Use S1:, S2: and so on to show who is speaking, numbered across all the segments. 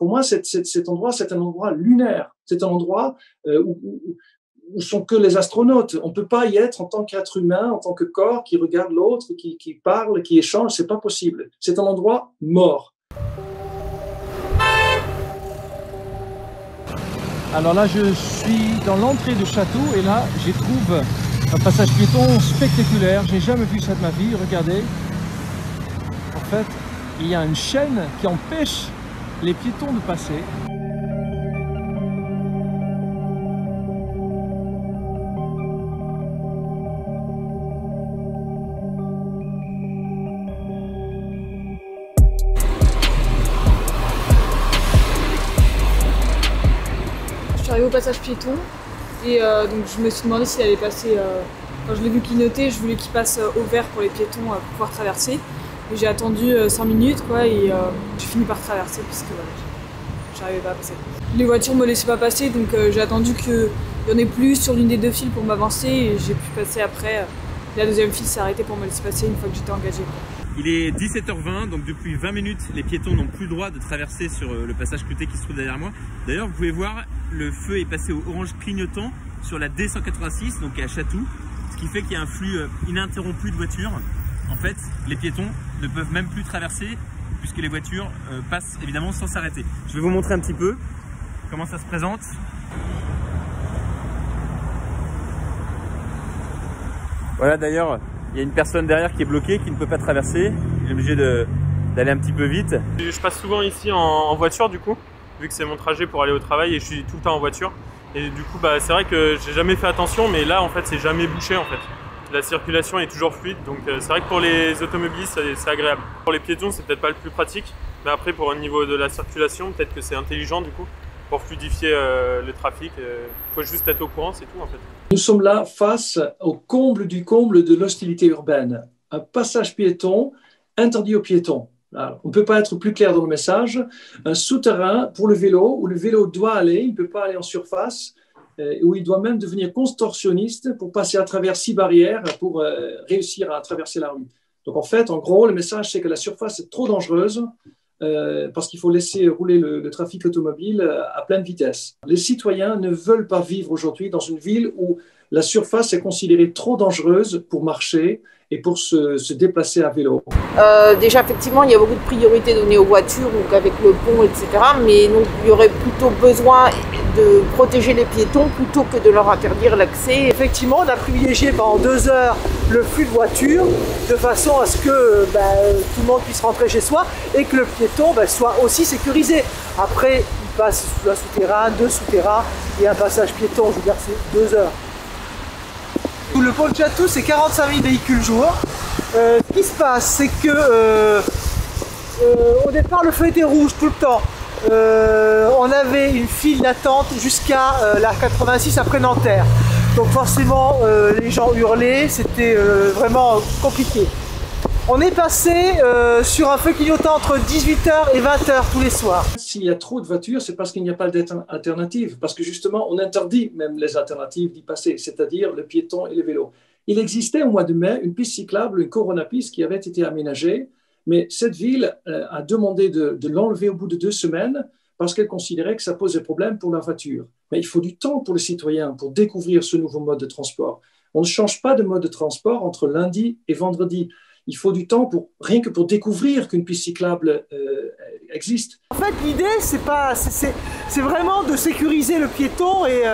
S1: Pour moi, cet endroit, c'est un endroit lunaire. C'est un endroit où sont que les astronautes. On ne peut pas y être en tant qu'être humain, en tant que corps qui regarde l'autre, qui parle, qui échange. C'est pas possible. C'est un endroit mort.
S2: Alors là, je suis dans l'entrée du château et là, j'y trouve un passage piéton spectaculaire. J'ai jamais vu ça de ma vie. Regardez. En fait, il y a une chaîne qui empêche les piétons de passer.
S3: Je suis arrivée au passage piéton et donc je me suis demandé s'il allait passer. Quand je l'ai vu clignoter, je voulais qu'il passe au vert pour les piétons pour pouvoir traverser. Et j'ai attendu 5 minutes quoi, et j'ai fini par traverser puisque voilà, j'arrivais pas à passer. Les voitures me laissaient pas passer, donc j'ai attendu qu'il y en ait plus sur l'une des deux files pour m'avancer et j'ai pu passer après. La deuxième file s'est arrêtée pour me laisser passer une fois que j'étais engagée.
S4: Il est 17h20, donc depuis 20 minutes, les piétons n'ont plus le droit de traverser sur le passage clouté qui se trouve derrière moi. D'ailleurs, vous pouvez voir, le feu est passé au orange clignotant sur la D186, donc à Chatou, ce qui fait qu'il y a un flux ininterrompu de voitures. En fait, les piétons ne peuvent même plus traverser puisque les voitures passent évidemment sans s'arrêter. Je vais vous montrer un petit peu comment ça se présente. Voilà, d'ailleurs, il y a une personne derrière qui est bloquée, qui ne peut pas traverser. Il est obligé d'aller un petit peu vite.
S5: Je passe souvent ici en voiture du coup, vu que c'est mon trajet pour aller au travail et je suis tout le temps en voiture. Et du coup, c'est vrai que j'ai jamais fait attention, mais là, en fait, c'est jamais bouché en fait. La circulation est toujours fluide, donc c'est vrai que pour les automobilistes, c'est agréable. Pour les piétons, c'est peut-être pas le plus pratique, mais après, pour le niveau de la circulation, peut-être que c'est intelligent du coup, pour fluidifier le trafic. Il faut juste être au courant, c'est tout en fait.
S1: Nous sommes là face au comble du comble de l'hostilité urbaine. Un passage piéton interdit aux piétons. Alors, on ne peut pas être plus clair dans le message. Un souterrain pour le vélo, où le vélo doit aller, il ne peut pas aller en surface, où il doit même devenir contorsionniste pour passer à travers 6 barrières pour réussir à traverser la rue. Donc en fait, en gros, le message, c'est que la surface est trop dangereuse parce qu'il faut laisser rouler le trafic automobile à pleine vitesse. Les citoyens ne veulent pas vivre aujourd'hui dans une ville où la surface est considérée trop dangereuse pour marcher et pour se déplacer à vélo.
S6: Déjà, effectivement, il y a beaucoup de priorités données aux voitures, donc avec le pont, etc. Mais donc, il y aurait plutôt besoin de protéger les piétons plutôt que de leur interdire l'accès.
S7: Effectivement, on a privilégié pendant 2 heures le flux de voitures de façon à ce que tout le monde puisse rentrer chez soi et que le piéton soit aussi sécurisé. Après, il passe sous un souterrain, 2 souterrains et un passage piéton, je veux dire, c'est 2 heures. Le pont de Chatou, c'est 45 000 véhicules jour. Ce qui se passe, c'est que au départ, le feu était rouge tout le temps. On avait une file d'attente jusqu'à la 86 après Nanterre. Donc forcément, les gens hurlaient, c'était vraiment compliqué. On est passé sur un feu clignotant entre 18h et 20h tous les soirs.
S1: S'il y a trop de voitures, c'est parce qu'il n'y a pas d'alternative. Parce que justement, on interdit même les alternatives d'y passer, c'est-à-dire le piéton et le vélo. Il existait au mois de mai une piste cyclable, une Corona-piste qui avait été aménagée, mais cette ville a demandé de l'enlever au bout de 2 semaines parce qu'elle considérait que ça posait problème pour la voiture. Mais il faut du temps pour les citoyens pour découvrir ce nouveau mode de transport. On ne change pas de mode de transport entre lundi et vendredi. Il faut du temps rien que pour découvrir qu'une piste cyclable existe.
S7: En fait, l'idée, c'est vraiment de sécuriser le piéton et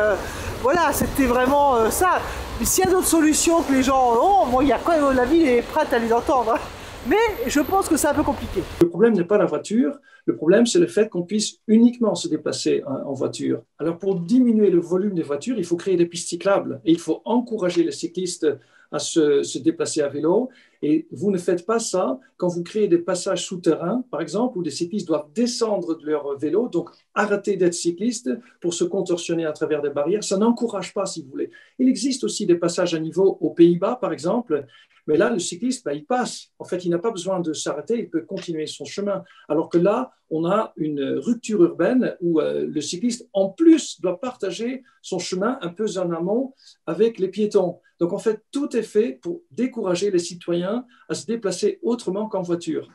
S7: voilà, c'était vraiment ça. Mais s'il y a d'autres solutions que les gens ont, moi, il y a quand même la ville est prête à les entendre. Mais je pense que c'est un peu compliqué.
S1: Le problème n'est pas la voiture, le problème c'est le fait qu'on puisse uniquement se déplacer en voiture. Alors pour diminuer le volume des voitures, il faut créer des pistes cyclables et il faut encourager les cyclistes à se déplacer à vélo. Et vous ne faites pas ça quand vous créez des passages souterrains, par exemple, où des cyclistes doivent descendre de leur vélo, donc arrêter d'être cyclistes pour se contorsionner à travers des barrières. Ça n'encourage pas, si vous voulez. Il existe aussi des passages à niveau aux Pays-Bas, par exemple, mais là, le cycliste, il passe. En fait, il n'a pas besoin de s'arrêter, il peut continuer son chemin. Alors que là, on a une rupture urbaine où le cycliste, en plus, doit partager son chemin un peu en amont avec les piétons. Donc, en fait, tout est fait pour décourager les citoyens à se déplacer autrement qu'en voiture.